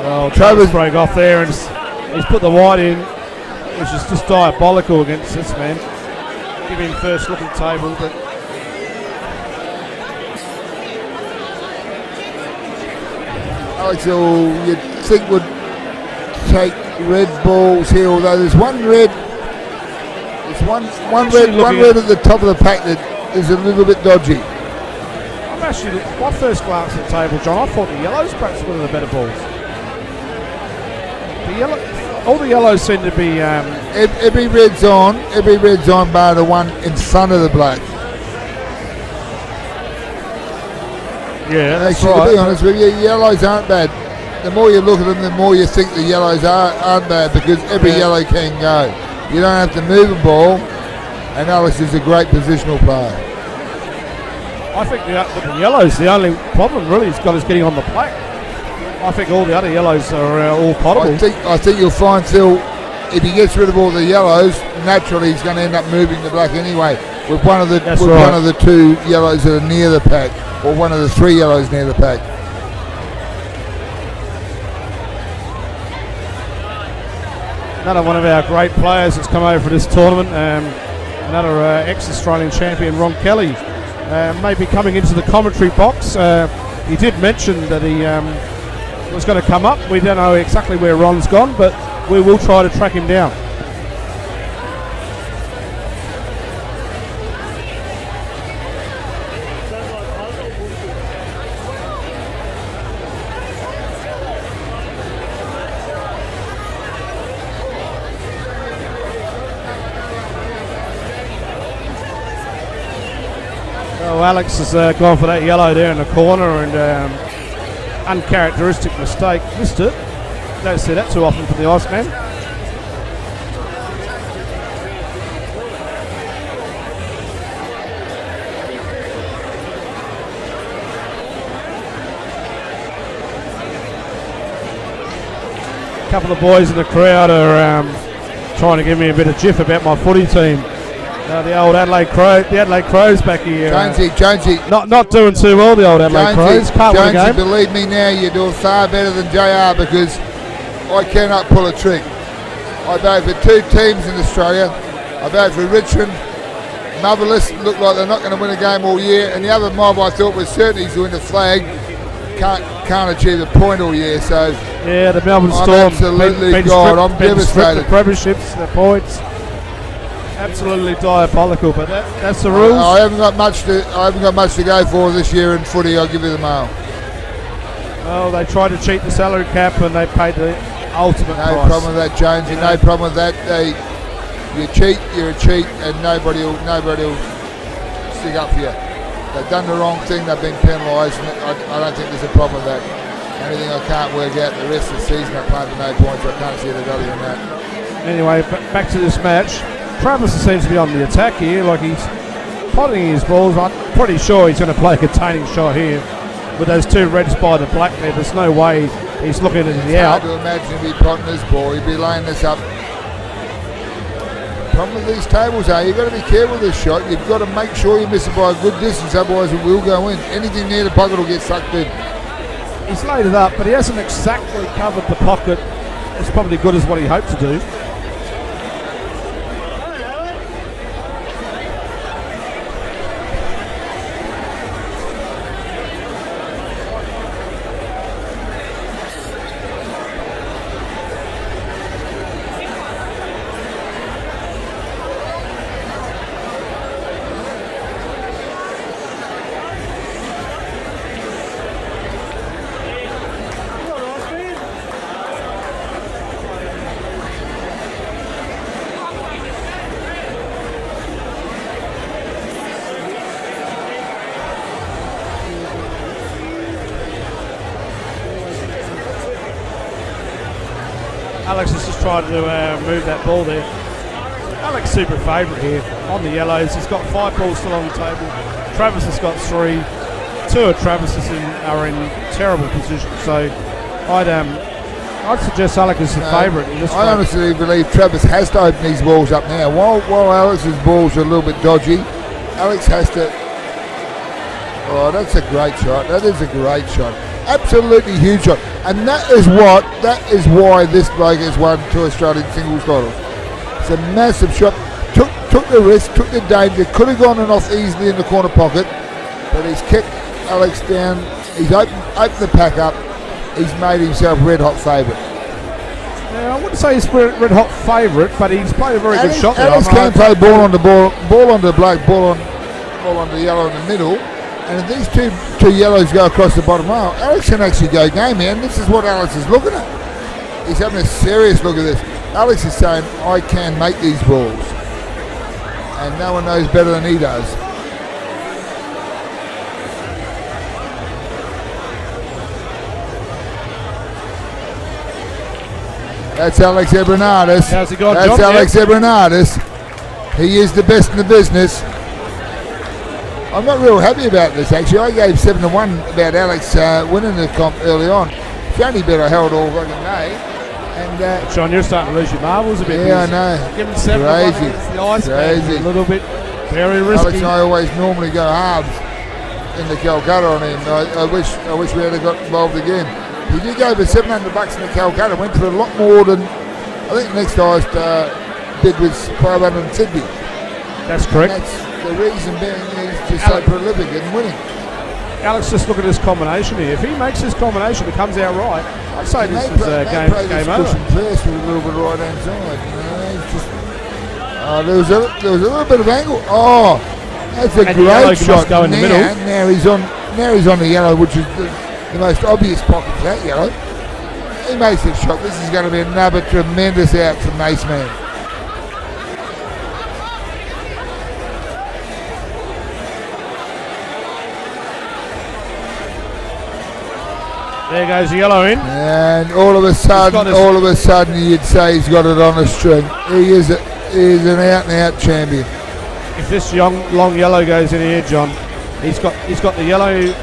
Well, Travis broke off there and he's put the white in, which is just diabolical against this man. Give him first look at the table, but Alex, you'd think would take red balls here, although there's one red. There's one red at the top of the pack that is a little bit dodgy. I'm actually, my first glance at the table, John, I thought the yellows perhaps were the better balls. All the yellows seem to be. Every red's on, bar the one in front of the black. Yeah, that's actually, right. to be honest with you, yellows aren't bad. The more you look at them, the more you think the yellows aren't bad, because every yellow can go. You don't have to move a ball, and Alex is a great positional player. I think the yellows, the only problem really he's got is getting on the black. I think all the other yellows are all potable. I think you'll find, Phil, if he gets rid of all the yellows, naturally he's going to end up moving the black anyway. With one of the two yellows that are near the pack, or one of the three yellows near the pack. Another one of our great players that's come over for this tournament, another ex-Australian champion, Ron Kelly, may be coming into the commentary box. He did mention that he was going to come up. We don't know exactly where Ron's gone, but we will try to track him down. Well, Alex has gone for that yellow there in the corner, and uncharacteristic mistake. Missed it. Don't see that too often for the Iceman. A couple of boys in the crowd are trying to give me a bit of jiff about my footy team. The old Adelaide Crows back here. Jonesy. Not doing too well, the old Adelaide Crows. Can't win a game. Believe me now, you're doing far better than JR, because I cannot pull a trick. I vote for two teams in Australia. I vote for Richmond. Motherless look like they're not going to win a game all year, and the other mob I thought was certainly to win the flag. Can't achieve a point all year, so yeah, the Melbourne Storm. Absolutely, I'm devastated. The premierships, the points. Absolutely diabolical, but that's the rules. I haven't got much to go for this year in footy. I'll give you the mail. Well, they tried to cheat the salary cap and they paid the ultimate price. No problem with that, Jonesy. No problem with that. You cheat, you're a cheat, and nobody will stick up for you. They've done the wrong thing. They've been penalised. I don't think there's a problem with that. Anything I can't work out the rest of the season, I play for no points. I can't see the value in that. Anyway, back to this match. Travis seems to be on the attack here, like he's potting his balls. I'm pretty sure he's going to play a containing shot here with those two reds by the black there. There's no way he's looking at the out. It's hard to imagine he'd be potting this ball. He'd be laying this up. The problem with these tables are you've got to be careful with this shot. You've got to make sure you miss it by a good distance, otherwise it will go in. Anything near the pocket will get sucked in. He's laid it up, but he hasn't exactly covered the pocket as probably good as what he hoped to do. Alex has just tried to move that ball there. Alex super favourite here on the yellows. He's got 5 balls still on the table. Travis has got 3. 2 of Travis are in terrible position. So I'd suggest Alex is the favourite in this I honestly believe Travis has to open these balls up now. While Alex's balls are a little bit dodgy, Alex has to. Oh, that's a great shot. That is a great shot. Absolutely huge shot. And that is why this bloke has won 2 Australian singles titles. It's a massive shot. Took the risk, took the danger, could have gone and off easily in the corner pocket, but he's kept Alex down. He's opened the pack up. He's made himself red hot favourite. Yeah, I wouldn't say he's red hot favourite, but he's played a very good shot there. Alex can play ball on the bloke, ball on the yellow in the middle. And if these two yellows go across the bottom rail, Alex can actually go game, man. This is what Alex is looking at. He's having a serious look at this. Alex is saying, I can make these balls. And no one knows better than he does. That's Alec Evreniadis. How's he gone, That's John? Alec Evreniadis. He is the best in the business. I'm not real happy about this, actually. I gave 7-1 about Alex winning the comp early on. It's the only bet I held all fucking day. And John, you're starting to lose your marbles a bit. Yeah, I know. Give him 7-1 against the ice. Crazy. A little bit very risky. Alex and I always normally go halves in the Calcutta on him. I wish we had got involved again. He did go for $700 in the Calcutta. Went for a lot more than, I think the next highest bid was 500 in Sydney. That's correct. And that's the reason being he's just so prolific in winning. Alex, just look at his combination here. If he makes his combination, it comes out right. I'd say this is game over. First with a little bit of right hand side. There was a little bit of angle. Oh, that's a great shot. Go in the middle. Now he's on the yellow, which is the most obvious pocket for that yellow. He makes this shot. This is going to be another tremendous out from Ace Man. There goes the yellow in. And all of a sudden, you'd say he's got it on a string. He is an out-and-out champion. If this long yellow goes in here, John, he's got the yellow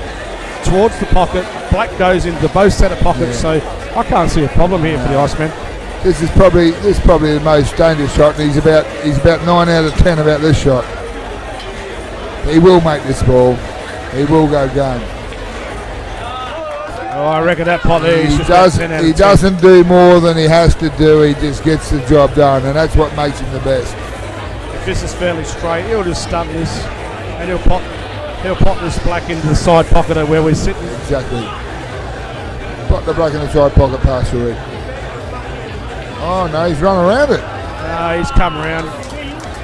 towards the pocket. Black goes into both set of pockets, so I can't see a problem here for the Iceman. This is probably the most dangerous shot, and he's about 9 out of 10 about this shot. He will make this ball. He will go game. Oh, I reckon that pot there. He doesn't do more than he has to do. He just gets the job done, and that's what makes him the best. If this is fairly straight, he'll just stun this, and he'll pop this black into the side pocket of where we're sitting. Exactly. Pop the black in the side pocket past the red. Oh no, he's run around it. No, he's come around.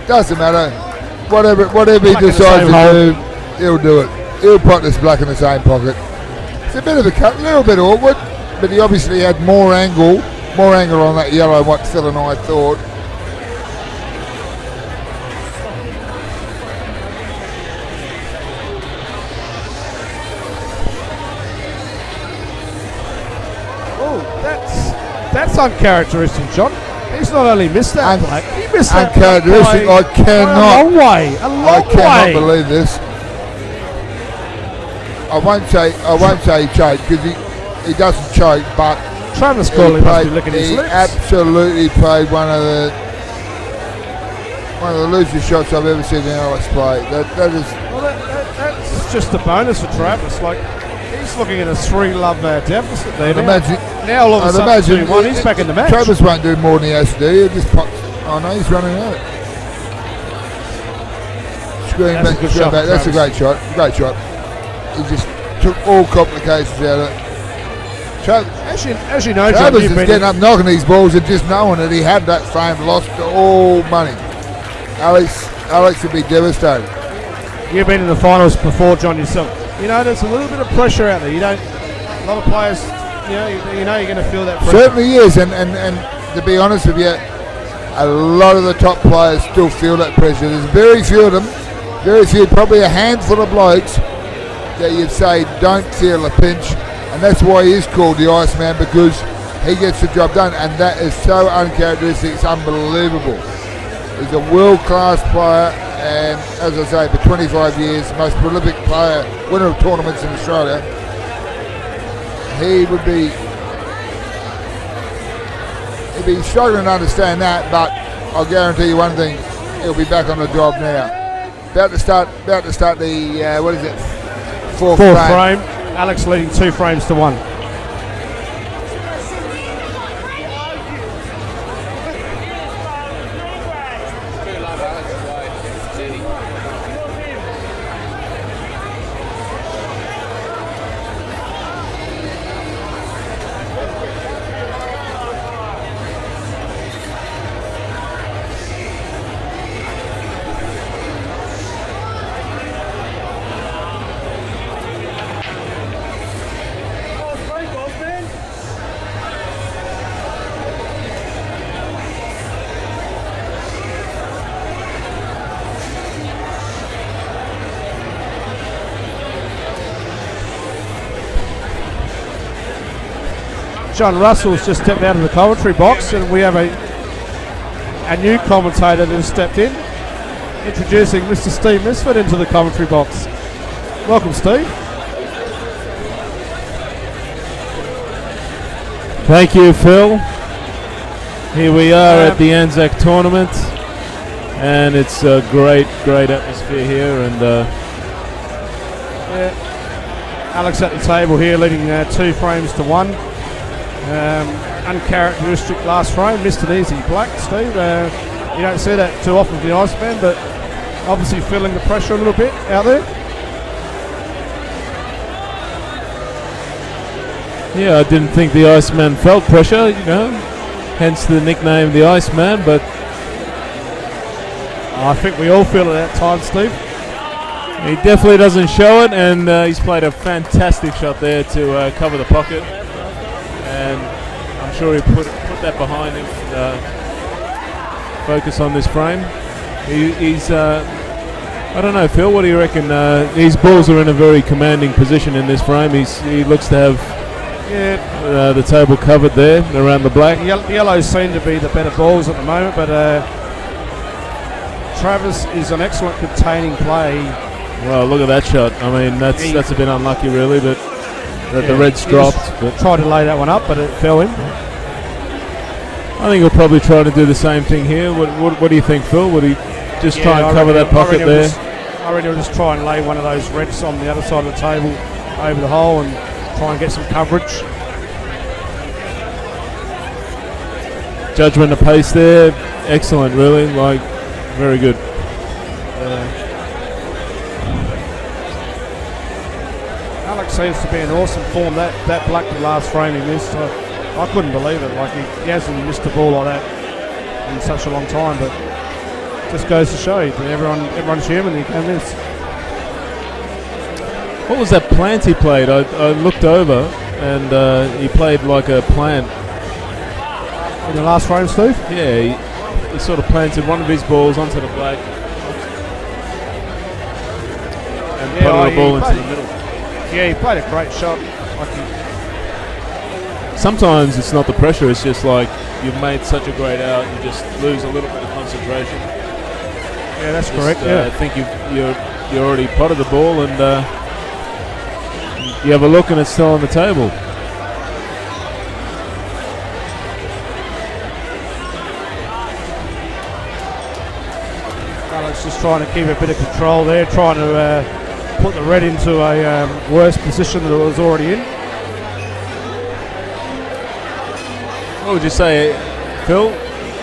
Doesn't matter. Whatever he decides to do, he'll do it. He'll put this black in the same pocket. It's a bit of a cut, a little bit awkward, but he obviously had more angle on that yellow, what Phil and I thought. Oh, that's uncharacteristic, John. He's not only missed that black, he missed that uncharacteristic. I cannot. A long way. I cannot believe this. I won't say he choked because he doesn't choke, but Travis Crawley must be licking his lips. He absolutely played one of the loosest shots I've ever seen in Alex play. That's just a bonus for Travis. Like, he's looking at a 3-love deficit there. Now all of a sudden 2-1, he's back in the match. Travis won't do more than he has to do. He'll just pop. Oh no, he's running out. That's a great shot. Great shot. He just took all complications out of it. As you know, Travis John, is getting up knocking these balls and just knowing that he had that frame lost all money. Alex would be devastated. You've been in the finals before, John, yourself. You know, there's a little bit of pressure out there. A lot of players, you know you're going to feel that pressure. Certainly is, and to be honest with you, a lot of the top players still feel that pressure. There's very few of them, probably a handful of blokes that you'd say don't feel a pinch, and that's why he is called the Iceman, because he gets the job done, and that is so uncharacteristic. It's unbelievable. He's a world-class player, and as I say, for 25 years, most prolific player, winner of tournaments in Australia. He'd be struggling to understand that, but I'll guarantee you one thing: he'll be back on the job now. About to start the fourth frame. Alex leading 2 frames to 1. John Russell's just stepped out of the commentary box, and we have a new commentator that has stepped in, introducing Mr. Steve Mifsud into the commentary box. Welcome, Steve. Thank you, Phil. Here we are at the Anzac tournament, and it's a great atmosphere here. And Alex at the table here, leading 2 frames to 1. Uncharacteristic last frame, missed an easy black, Steve. You don't see that too often with the Iceman, but obviously feeling the pressure a little bit out there. yeah, I didn't think the Iceman felt pressure, hence the nickname the Iceman, but I think we all feel it at times, Steve. he definitely doesn't show it, and he's played a fantastic shot there to cover the pocket. And I'm sure he put that behind him. Focus on this frame. He's I don't know, Phil. What do you reckon? These balls are in a very commanding position in this frame. He looks to have the table covered there around the black. The yellows seem to be the better balls at the moment, but Travis is an excellent containing play. Well, look at that shot. I mean, that's a bit unlucky, really, but. The red's dropped. But tried to lay that one up, but it fell in. I think he'll probably try to do the same thing here. What do you think, Phil? Would he just try and cover that pocket there? I reckon he'll just try and lay one of those reds on the other side of the table over the hole and try and get some coverage. Judgment of pace there. Excellent, really. Very good. Alex seems to be in awesome form. That black the last frame he missed, I couldn't believe it. He hasn't missed a ball like that in such a long time, but just goes to show you that everyone's human. He can miss. What was that plant he played? I looked over and he played like a plant. In the last frame, Steve? Yeah, he sort of planted one of his balls onto the black and put the ball into the middle. Yeah, he played a great shot. Sometimes it's not the pressure, it's just like you've made such a great out, you just lose a little bit of concentration. Yeah, that's correct. I think you already potted the ball and you have a look and it's still on the table. Alex just trying to keep a bit of control there, trying to put the red into a worse position than it was already in. What would you say, Phil?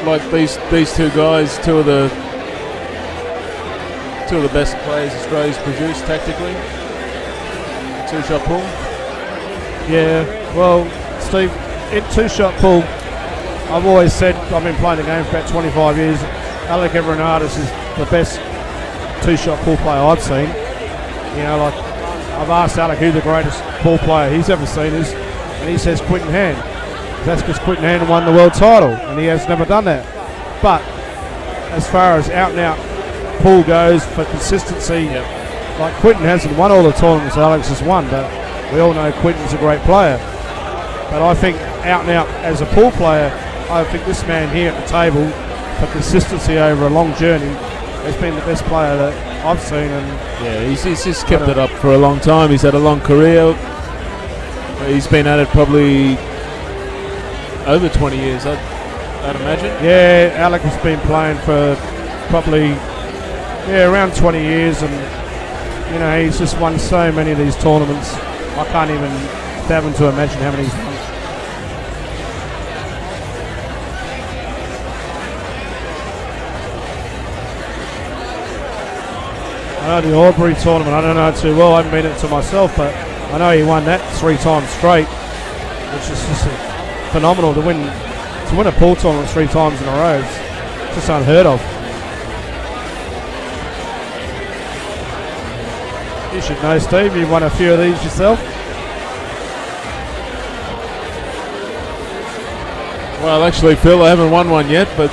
Like these two guys, two of the best players Australia's produced tactically. 2-shot pull. Yeah, well, Steve, in 2-shot pull, I've always said, I've been playing the game for about 25 years. Alec Evreniadis is the best 2-shot pull player I've seen. I've asked Alec who the greatest ball player he's ever seen is, and he says Quinton Hand. That's because Quinton Hand won the world title, and he has never done that. But as far as out-and-out pull goes for consistency, like Quinton hasn't won all the tournaments Alex has won, but we all know Quinton's a great player. But I think out-and-out as a pull player, I think this man here at the table, for consistency over a long journey, has been the best player that I've seen. And he's just kept it up for a long time. He's had a long career. He's been at it probably over 20 years, I'd imagine. Yeah, Alec has been playing for probably around 20 years, and he's just won so many of these tournaments. I can't even fathom to imagine how many he's won. I know the Albury tournament, I don't know it too well, I haven't been in it to myself, but I know he won that 3 times straight, which is just phenomenal to win a pool tournament 3 times in a row. It's just unheard of. You should know, Steve, you've won a few of these yourself. Well, actually, Phil, I haven't won one yet, but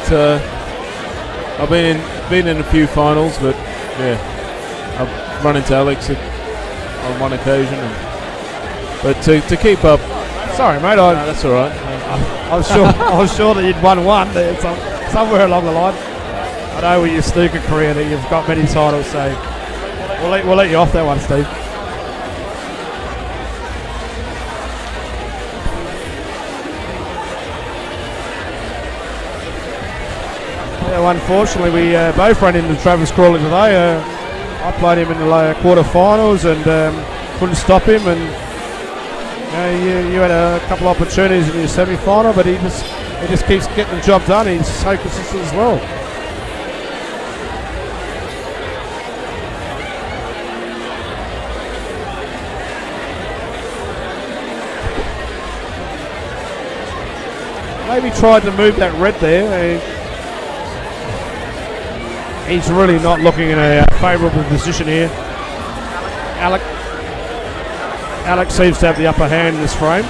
I've been in a few finals, but yeah, I've run into Alex on one occasion. But to keep up... Sorry, mate. No, that's all right. I was sure that you'd won one there somewhere along the line. I know with your snooker career that you've got many titles, so we'll let you off that one, Steve. Yeah, unfortunately, we both ran into Travis Crawley today. I played him in the quarter-finals and couldn't stop him, and you had a couple of opportunities in your semi-final, but he just keeps getting the job done. He's so consistent as well. Maybe tried to move that red there. He's really not looking in a favourable position here. Alec seems to have the upper hand in this frame.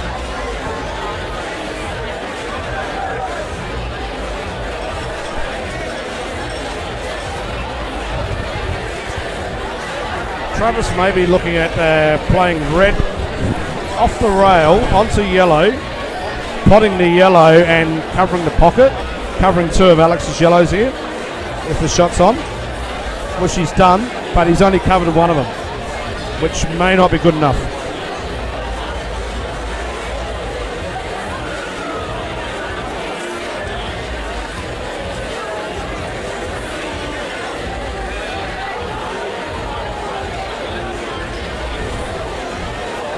Travis may be looking at playing red off the rail onto yellow, potting the yellow and covering the pocket, covering 2 of Alex's yellows here if the shot's on, which he's done, but he's only covered 1 of them, which may not be good enough.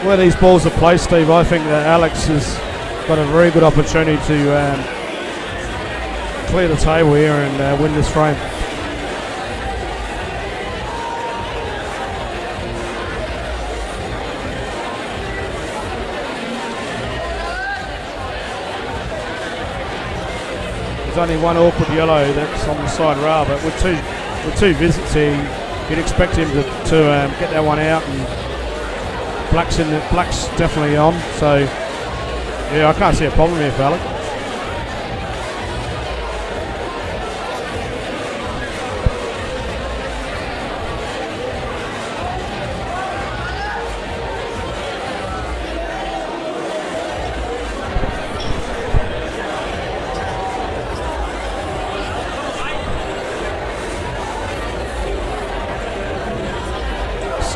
Where these balls are placed, Steve, I think that Alex has got a very good opportunity to clear the table here and win this frame. There's only 1 awkward yellow that's on the side rail, but with two visits here, you'd expect him to get that one out, and Black's definitely on, so yeah, I can't see a problem here for Alec.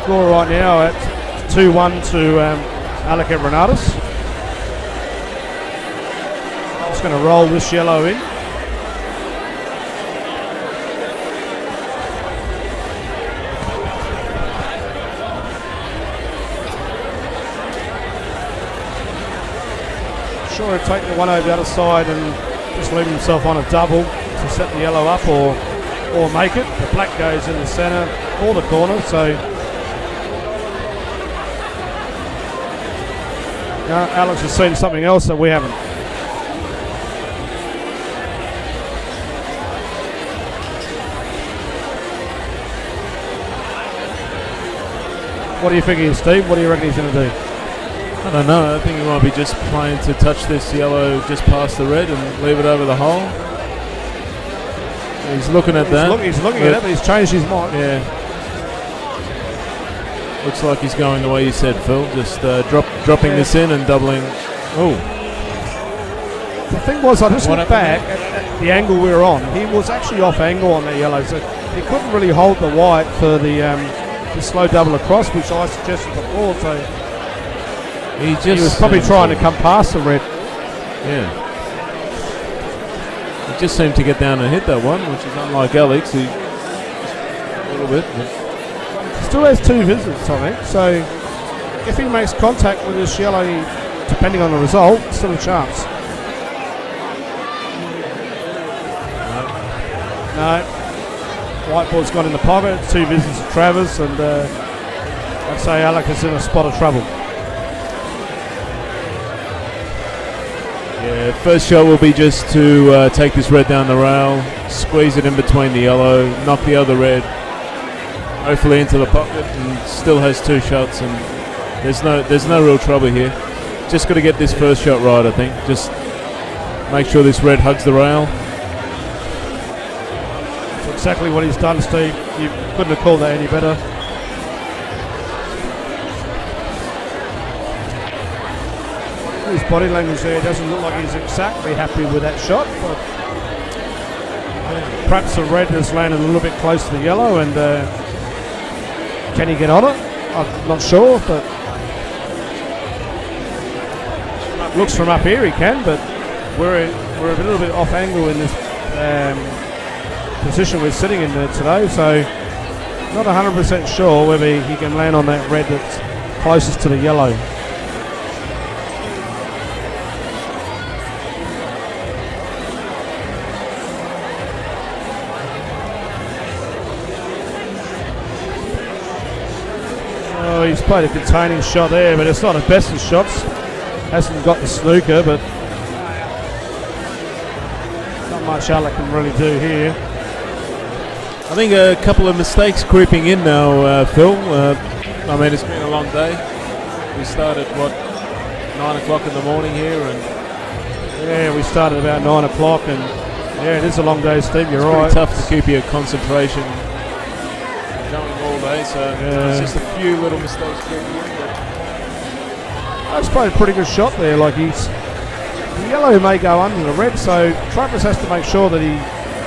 Score right now at 2-1 to Alec Evreniadis. Just going to roll this yellow in. Sure, he'll take the one over the other side and just leave himself on a double to set the yellow up or make it. The black goes in the centre or the corner, so Alex has seen something else that we haven't. What do you think he is, Steve? What do you reckon he's going to do? I don't know. I think he might be just playing to touch this yellow just past the red and leave it over the hole. He's looking at that. He's looking at it, but he's changed his mind. Yeah. Looks like he's going the way you said, Phil. Just dropping this in and doubling. Oh. The thing was, I just looked back at the angle we were on. He was actually off angle on that yellow, so he couldn't really hold the white for the slow double across, which I suggested before. So he was probably trying to come past the red. Yeah. He just seemed to get down and hit that one, which is unlike Alex, who a little bit. But still has 2 visits, I think, so if he makes contact with this yellow, depending on the result, still a chance. No. White ball's gone in the pocket. It's 2 visits to Travis, and I'd say Alec is in a spot of trouble. Yeah, first shot will be just to take this red down the rail, squeeze it in between the yellow, knock the other red, hopefully into the pocket, and still has 2 shots, and there's no real trouble here. Just got to get this first shot right, I think. Just make sure this red hugs the rail. That's exactly what he's done, Steve. You couldn't have called that any better. His body language there doesn't look like he's exactly happy with that shot, but perhaps the red has landed a little bit close to the yellow, and can he get on it? I'm not sure, but looks from up here he can, but we're a little bit off angle in this position we're sitting in there today, so not 100% sure whether he can land on that red that's closest to the yellow. Oh, he's played a containing shot there, but it's not the best of shots. Hasn't got the snooker, but not much Alec can really do here. I think a couple of mistakes creeping in now, Phil. I mean, it's been a long day. We started, 9 o'clock in the morning here, and yeah, we started about 9 o'clock, and yeah, it is a long day, Steve. You're right. It's tough to keep your concentration going all day, so it's just a few little mistakes creeping in. He's played a pretty good shot there. Like the yellow may go under the red, so Travis has to make sure that he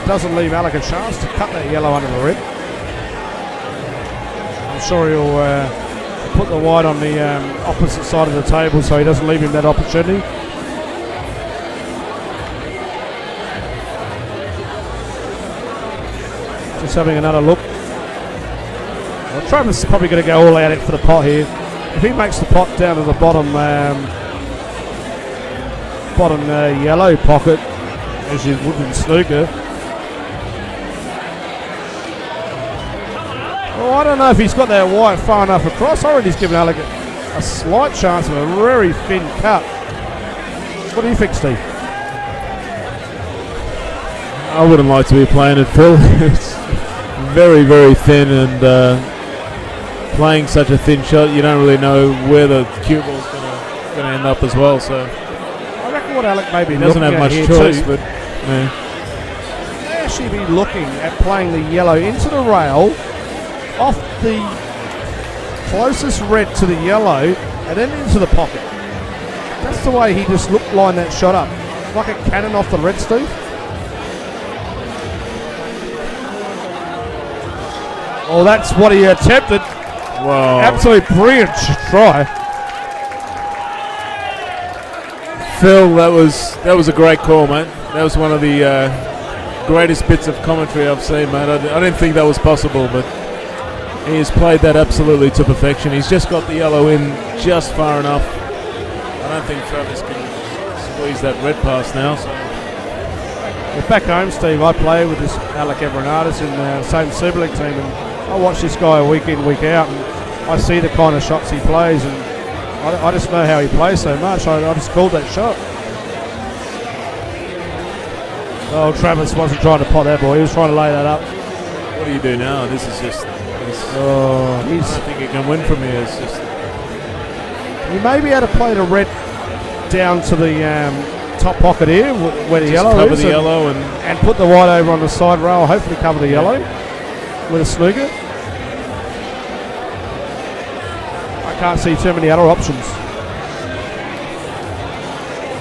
doesn't leave Alec a chance to cut that yellow under the red. I'm sure he'll put the white on the opposite side of the table so he doesn't leave him that opportunity. Just having another look. Well, Travis is probably going to go all out for the pot here. If he makes the pot down to the bottom yellow pocket, as you would in snooker. Well, I don't know if he's got that white far enough across. I reckon he's given Alec a slight chance of a very thin cut. What do you think, Steve? I wouldn't like to be playing it, Phil. It's very, very thin, and playing such a thin shot, you don't really know where the cue ball's going to end up as well. So I reckon what Alec may be doesn't have much choice, but may actually be looking at playing the yellow into the rail, off the closest red to the yellow, and then into the pocket. That's the way he just lined that shot up, like a cannon off the red, Steve. Oh, that's what he attempted. wow, Absolutely brilliant try. Phil, that was a great call, mate. That was one of the greatest bits of commentary I've seen, mate. I didn't think that was possible, but he has played that absolutely to perfection. He's just got the yellow in just far enough. I don't think Travis can squeeze that red past now. So. Well, back home, Steve, I play with this Alec Evreniadis in the same Super League team, and I watch this guy week in, week out, and I see the kind of shots he plays, and I just know how he plays so much. I just called that shot. Oh, Travis wasn't trying to pot that ball. He was trying to lay that up. What do you do now? This is just... I don't think he can win from here. It's just... He may be able to play the red down to the top pocket here, where the yellow cover is, the yellow and put the white over on the side rail. Hopefully cover the yellow with a snooker. I can't see too many other options.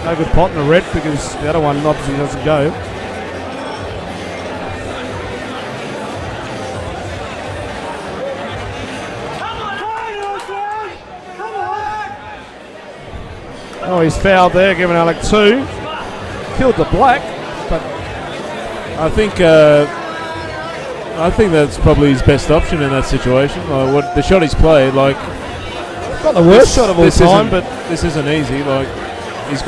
No good pot in the red because the other one obviously doesn't go. Oh, he's fouled there, giving Alec 2. Killed the black, but I think that's probably his best option in that situation. What the shot he's played, like Not the worst shot of all time, but this isn't easy. Like he's.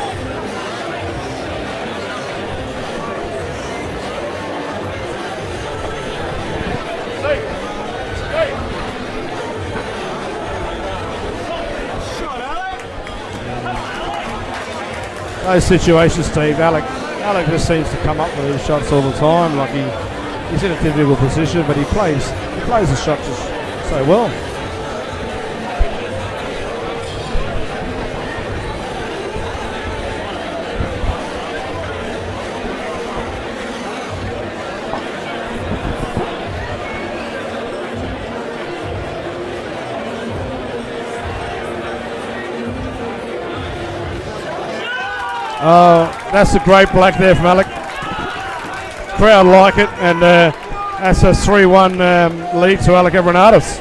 Those situations, Steve, Alec just seems to come up with his shots all the time. Like he's in a difficult position, but he plays the shots just so well. Oh, that's a great black there from Alec. Crowd like it, and that's a 3-1 lead to Alec Evreniadis.